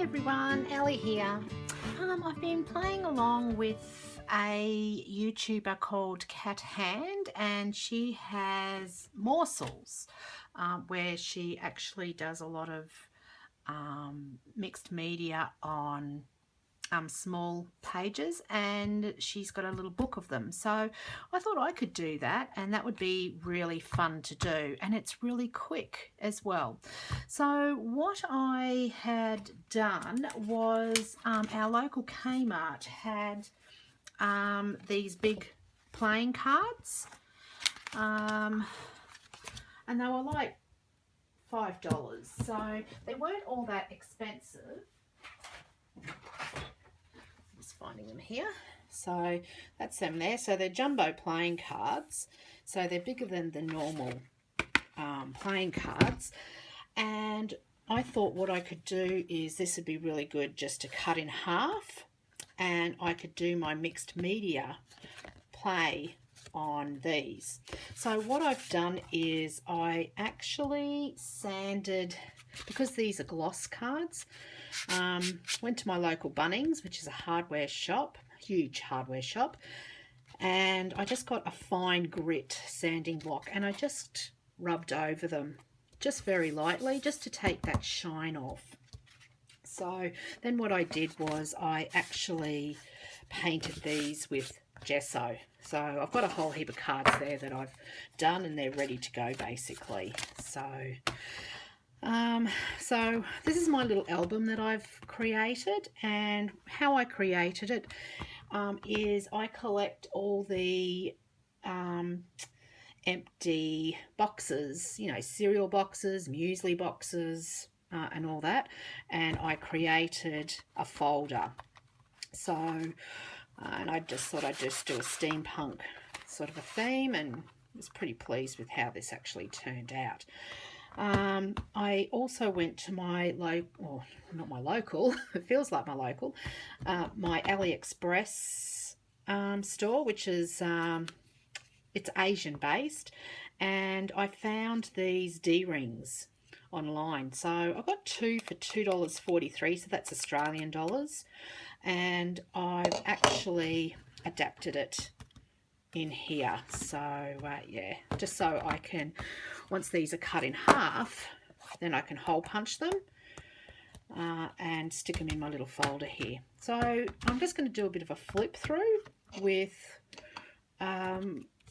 everyone, Ellie here. I've been playing along with a YouTuber called Cat Hand, and she has Morsels, where she actually does a lot of mixed media on small pages, and she's got a little book of them. So I thought I could do that, and that would be really fun to do, and it's really quick as well. So what I had done was our local Kmart had these big playing cards, and they were like $5, so they weren't all that expensive. Finding them here. So that's them there. So they're jumbo playing cards. So they're bigger than the normal playing cards. And I thought what I could do is this would be really good just to cut in half, and I could do my mixed media play on these. So what I've done is I actually sanded, because these are gloss cards, went to my local Bunnings, which is a hardware shop, huge hardware shop, and I just got a fine grit sanding block, and I just rubbed over them just very lightly just to take that shine off. So then what I did was I actually painted these with gesso. So I've got a whole heap of cards there that I've done, and they're ready to go basically. So this is my little album that I've created, and how I created it is I collect all the empty boxes, you know, cereal boxes, muesli boxes, and all that, and I created a folder. So and I just thought I'd just do a steampunk sort of a theme, and was pretty pleased with how this actually turned out. I also went to my local, not my local, it feels like my local, my AliExpress store, which is, it's Asian based, and I found these D-rings online. So I got two for $2.43, so that's Australian dollars, and I've actually adapted it in here. So yeah, just so I can, once these are cut in half, then I can hole punch them and stick them in my little folder here. So I'm just going to do a bit of a flip through with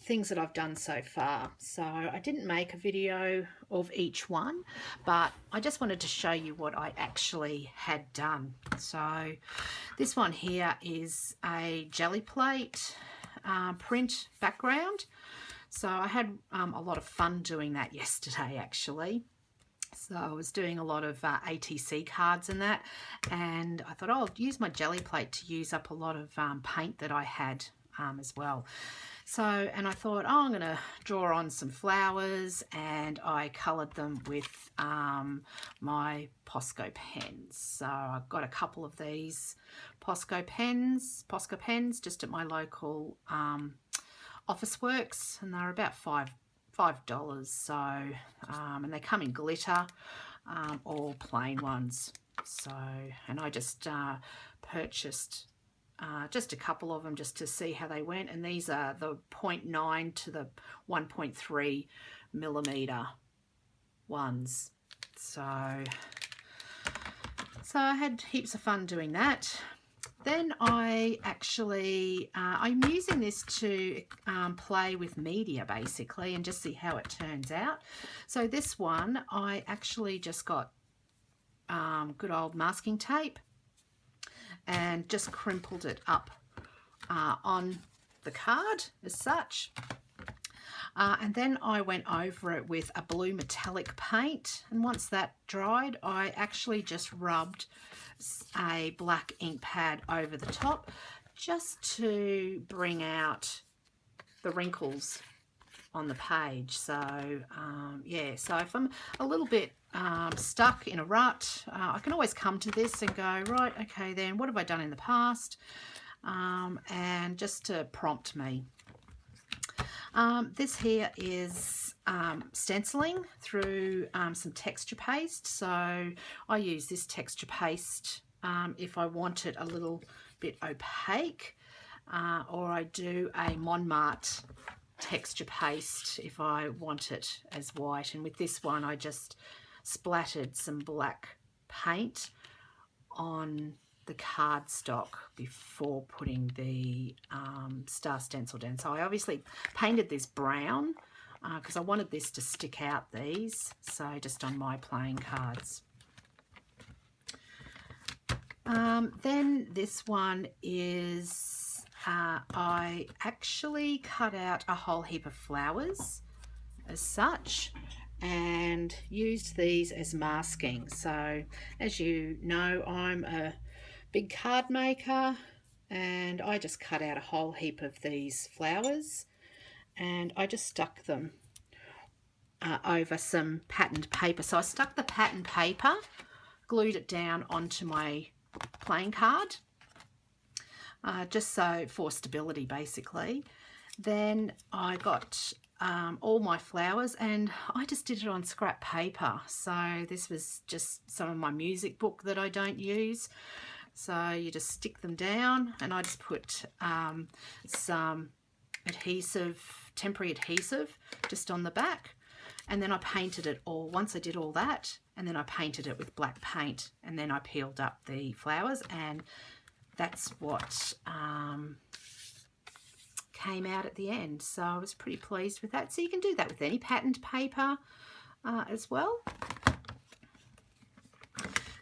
things that I've done so far. So I didn't make a video of each one, but I just wanted to show you what I actually had done. So this one here is a jelly plate print background. So I had a lot of fun doing that yesterday actually. So I was doing a lot of ATC cards and that, and I thought, oh, I'll use my jelly plate to use up a lot of paint that I had as well. So, and I thought, oh, I'm going to draw on some flowers, and I coloured them with my Posco pens. So I've got a couple of these Posco pens just at my local Officeworks, and they're about $5. So, and they come in glitter or plain ones. So, and I just purchased just a couple of them just to see how they went, and these are the 0.9 to the 1.3 millimeter ones. So I had heaps of fun doing that. Then I actually, I'm using this to play with media basically and just see how it turns out. So this one, I actually just got good old masking tape and just crimpled it up on the card as such. And then I went over it with a blue metallic paint, and once that dried, I actually just rubbed a black ink pad over the top just to bring out the wrinkles on the page. So yeah, so if I'm a little bit stuck in a rut, I can always come to this and go, right, okay, then what have I done in the past, and just to prompt me. This here is stenciling through some texture paste. So I use this texture paste if I want it a little bit opaque, or I do a Montmartre texture paste if I want it as white. And with this one, I just splattered some black paint on the cardstock before putting the star stencil down. So I obviously painted this brown because I wanted this to stick out these, so just on my playing cards. Then this one is, I actually cut out a whole heap of flowers as such and used these as masking. So as you know, I'm a big card maker, and I just cut out a whole heap of these flowers and I just stuck them over some patterned paper. So I stuck the patterned paper, glued it down onto my playing card, just so for stability basically. Then I got all my flowers and I just did it on scrap paper. So this was just some of my music book that I don't use. So you just stick them down, and I just put some adhesive, temporary adhesive, just on the back, and then I painted it all. Once I did all that, and then I painted it with black paint, and then I peeled up the flowers, and that's what came out at the end. So I was pretty pleased with that. So you can do that with any patterned paper as well.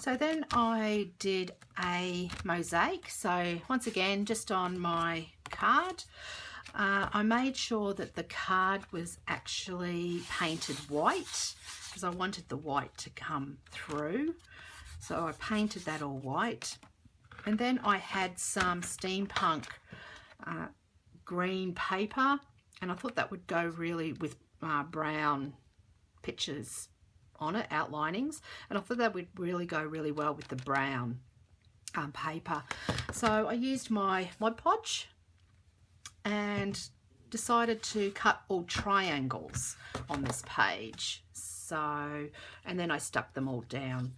So then I did a mosaic. So once again, just on my card, I made sure that the card was actually painted white because I wanted the white to come through. So I painted that all white. And then I had some steampunk green paper, and I thought that would go really with brown pictures on it, outlinings, and I thought that would really go really well with the brown paper. So I used my Mod Podge and decided to cut all triangles on this page. So, and then I stuck them all down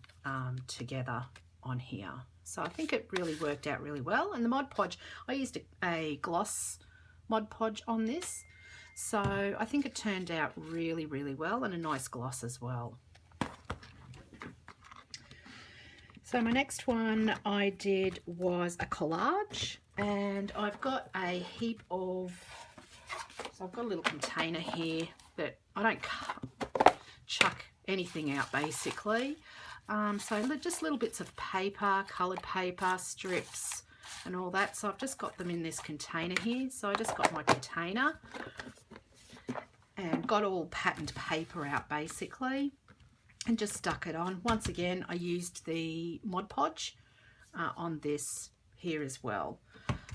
together on here. So I think it really worked out really well. And the Mod Podge, I used a gloss Mod Podge on this, so I think it turned out really, really well, and a nice gloss as well. So my next one I did was a collage, and I've got a heap of, so I've got a little container here that I don't chuck anything out basically. So just little bits of paper, coloured paper, strips and all that. So I've just got them in this container here. So I just got my container and got all patterned paper out basically, and just stuck it on. Once again, I used the Mod Podge on this here as well.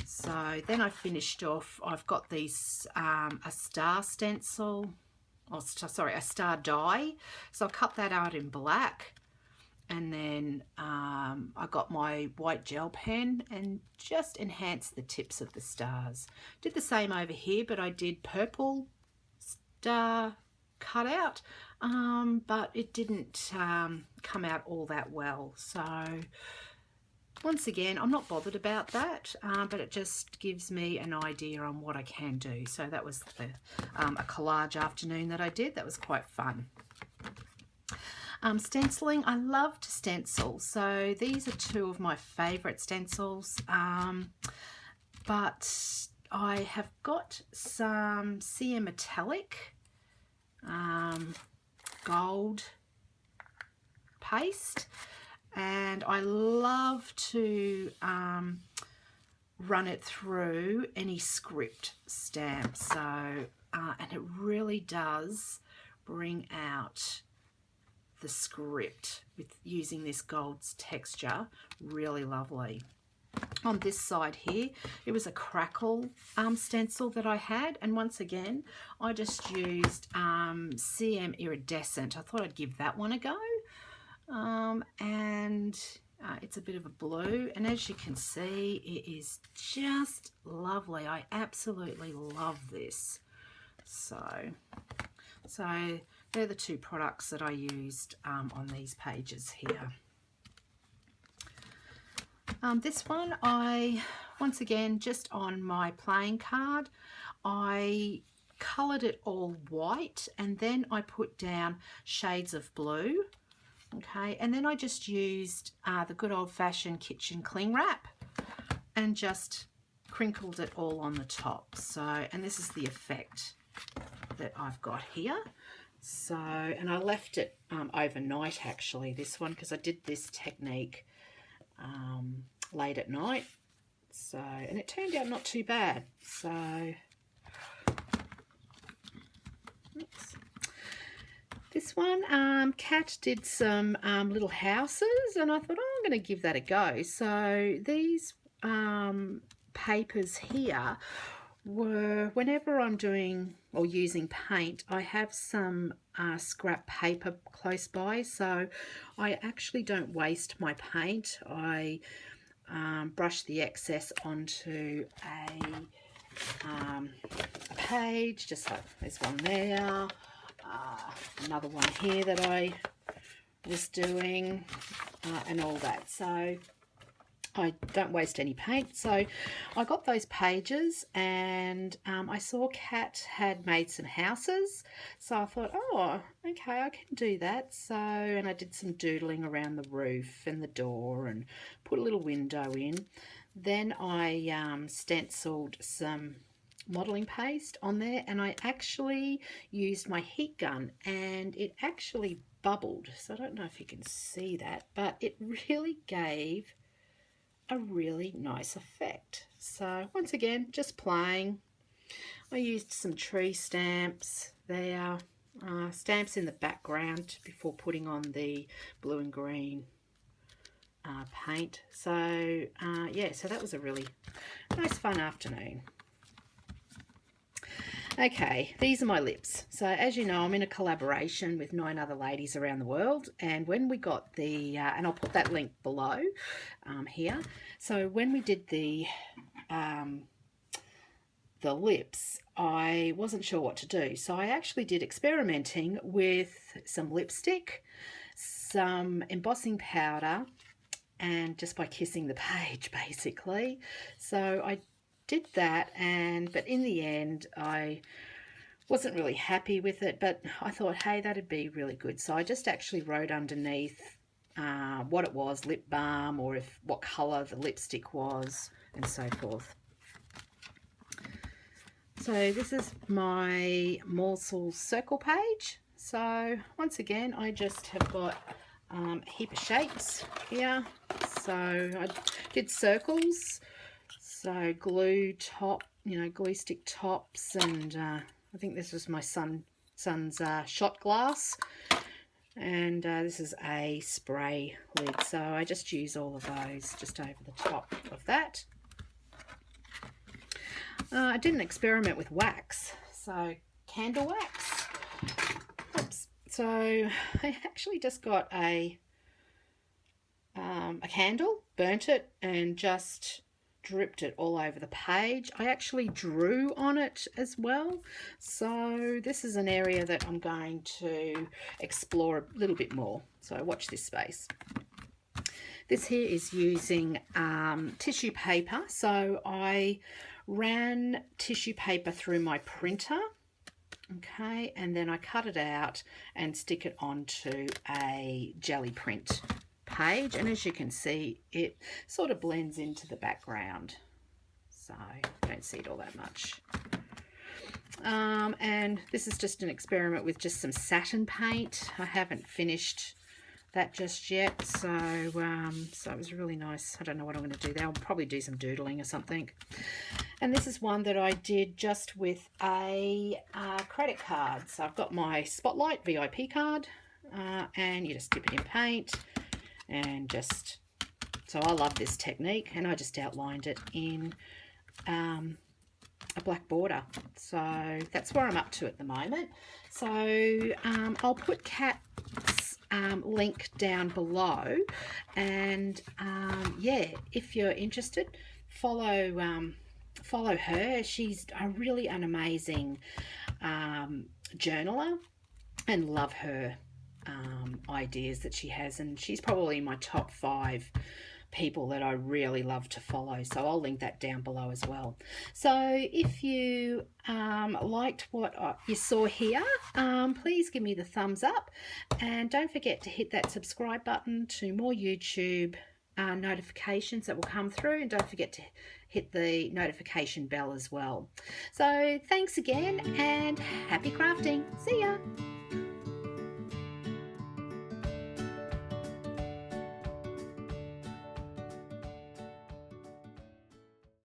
So then I finished off, I've got these, a star stencil, oh sorry, a star die. So I cut that out in black, and then I got my white gel pen and just enhanced the tips of the stars. Did the same over here, but I did purple star cut out, but it didn't come out all that well. So once again, I'm not bothered about that, but it just gives me an idea on what I can do. So that was a collage afternoon that I did. That was quite fun. Stenciling, I love to stencil. So these are two of my favourite stencils, but I have got some CM metallic gold paste, and I love to run it through any script stamp. So and it really does bring out the script with using this gold's texture. Really lovely. On this side here, it was a crackle stencil that I had, and once again I just used CM iridescent. I thought I'd give that one a go, and it's a bit of a blue, and as you can see, it is just lovely. I absolutely love this. So they're the two products that I used on these pages here. This one, once again, just on my playing card, I coloured it all white and then I put down shades of blue. Okay, and then I just used the good old-fashioned kitchen cling wrap and just crinkled it all on the top. So, and this is the effect that I've got here. So, and I left it overnight actually, this one, because I did this technique late at night. So, and it turned out not too bad. So, oops. This one, Kat did some little houses, and I thought, oh, I'm going to give that a go. So these papers here were, whenever I'm doing or using paint, I have some scrap paper close by, so I actually don't waste my paint. I brush the excess onto a page, just like there's one there. Another one here that I was doing and all that, so I don't waste any paint. So I got those pages, and I saw Kat had made some houses, so I thought, oh, okay, I can do that. So, and I did some doodling around the roof and the door and put a little window in. Then I stenciled some modeling paste on there, and I actually used my heat gun, and it actually bubbled. So I don't know if you can see that, but it really gave a really nice effect. So once again, just playing. I used some tree stamps there, stamps in the background before putting on the blue and green paint. So yeah, so that was a really nice fun afternoon. Okay, these are my lips. So as you know, I'm in a collaboration with 9 other ladies around the world, and when we got the, and I'll put that link below here. So when we did the lips, I wasn't sure what to do. So I actually did experimenting with some lipstick, some embossing powder, and just by kissing the page basically. So I did that, but in the end I wasn't really happy with it, but I thought, hey, that'd be really good. So I just actually wrote underneath what it was, lip balm, or what colour the lipstick was, and so forth. So this is my Morsel circle page. So once again, I just have got a heap of shapes here. So I did circles. So glue top, glue stick tops, and I think this was my son's shot glass, and this is a spray lid. So I just use all of those just over the top of that. I did an experiment with wax, so candle wax. Oops. So I actually just got a candle, burnt it, and just dripped it all over the page. I actually drew on it as well. So this is an area that I'm going to explore a little bit more. So watch this space. This here is using tissue paper. So I ran tissue paper through my printer. Okay, and then I cut it out and stick it onto a jelly print page, and as you can see, it sort of blends into the background, so I don't see it all that much. And this is just an experiment with just some satin paint. I haven't finished that just yet, so it was really nice. I don't know what I'm going to do there. I'll probably do some doodling or something. And this is one that I did just with a credit card. So I've got my Spotlight VIP card, and you just dip it in paint, and just, so I love this technique, and I just outlined it in a black border. So that's where I'm up to at the moment. So I'll put Kat's link down below, and yeah, if you're interested, follow her. She's really an amazing journaler, and love her ideas that she has, and she's probably my top 5 people that I really love to follow. So I'll link that down below as well. So if you liked what you saw here, please give me the thumbs up, and don't forget to hit that subscribe button to more YouTube notifications that will come through, and don't forget to hit the notification bell as well. So thanks again, and happy crafting. See ya.